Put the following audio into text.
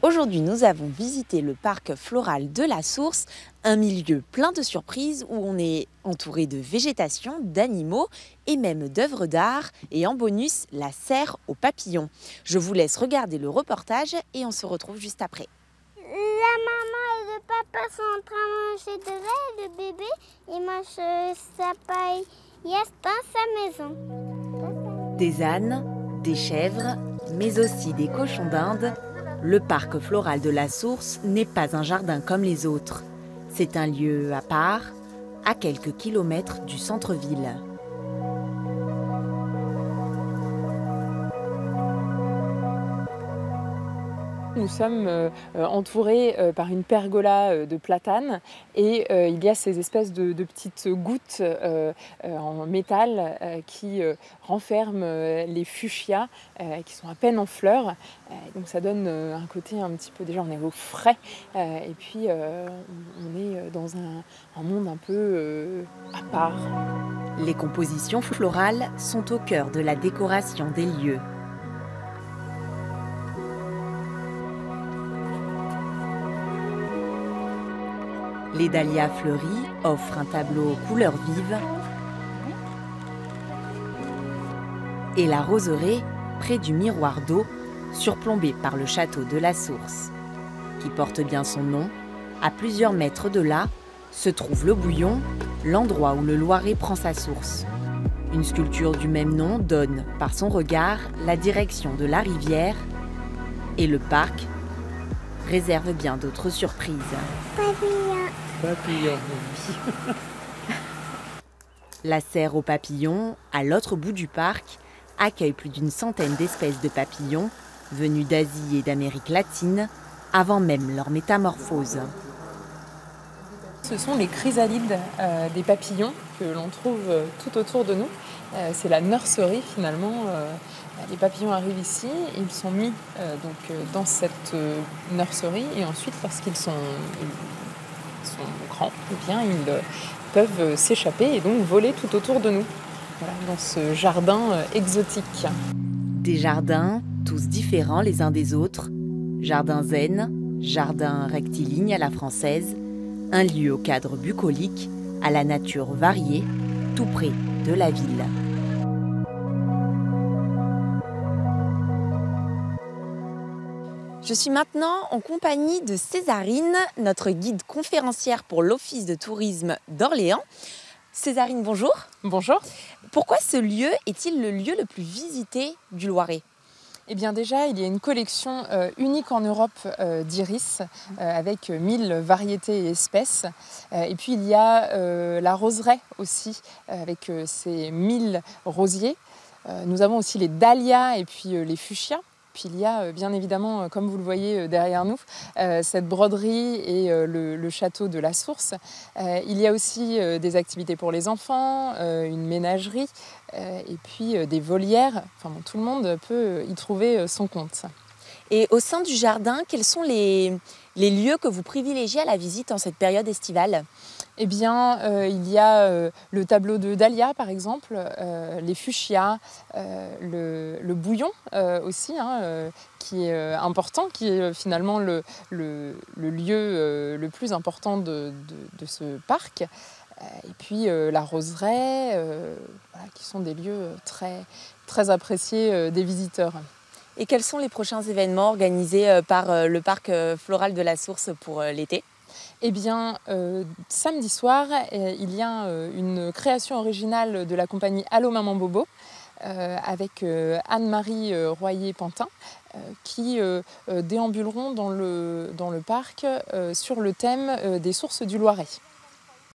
Aujourd'hui, nous avons visité le parc floral de la Source, un milieu plein de surprises où on est entouré de végétation, d'animaux et même d'œuvres d'art et en bonus, la serre aux papillons. Je vous laisse regarder le reportage et on se retrouve juste après. La maman et le papa sont en train de manger de lait, le bébé, il mange sa paillette dans sa maison. Des ânes, des chèvres, mais aussi des cochons d'Inde. Le parc floral de la Source n'est pas un jardin comme les autres. C'est un lieu à part, à quelques kilomètres du centre-ville. Nous sommes entourés par une pergola de platanes et il y a ces espèces de petites gouttes en métal qui renferment les fuchsias qui sont à peine en fleurs. Donc ça donne un côté un petit peu, déjà on est au frais et puis on est dans un monde un peu à part. Les compositions florales sont au cœur de la décoration des lieux. Les dahlias fleuris offrent un tableau aux couleurs vives et la roseraie près du miroir d'eau surplombé par le château de la Source, qui porte bien son nom. À plusieurs mètres de là se trouve le Bouillon, l'endroit où le Loiret prend sa source. Une sculpture du même nom donne, par son regard, la direction de la rivière et le parc réserve bien d'autres surprises. Papillon. La serre aux papillons, à l'autre bout du parc, accueille plus d'une centaine d'espèces de papillons venus d'Asie et d'Amérique latine, avant même leur métamorphose. Ce sont les chrysalides des papillons que l'on trouve tout autour de nous. C'est la nurserie finalement. Les papillons arrivent ici, ils sont mis dans cette nurserie et ensuite lorsqu'ils sont grands, eh bien, ils peuvent s'échapper et donc voler tout autour de nous, voilà, dans ce jardin exotique. Des jardins, tous différents les uns des autres. Jardin zen, jardin rectiligne à la française, un lieu au cadre bucolique, à la nature variée, tout près de la ville. Je suis maintenant en compagnie de Césarine, notre guide conférencière pour l'Office de tourisme d'Orléans. Césarine, bonjour. Bonjour. Pourquoi ce lieu est-il le lieu le plus visité du Loiret ? Eh bien déjà, il y a une collection unique en Europe d'iris avec 1000 variétés et espèces. Et puis il y a la roseraie aussi avec ses 1000 rosiers. Nous avons aussi les dahlias et puis les fuchsias. Puis il y a bien évidemment, comme vous le voyez derrière nous, cette broderie et le château de la Source. Il y a aussi des activités pour les enfants, une ménagerie et puis des volières. Enfin, bon, tout le monde peut y trouver son compte. Et au sein du jardin, quels sont les lieux que vous privilégiez à la visite en cette période estivale ? Eh bien, il y a le tableau de dahlia, par exemple, les fuchsias, le bouillon aussi, qui est important, qui est finalement le lieu le plus important de ce parc. Et puis la roseraie, voilà, qui sont des lieux très, très appréciés des visiteurs. Et quels sont les prochains événements organisés par le parc floral de la Source pour l'été ? Eh bien, samedi soir, il y a une création originale de la compagnie Allô Maman Bobo avec Anne-Marie Royer-Pantin qui déambuleront dans le parc sur le thème des sources du Loiret.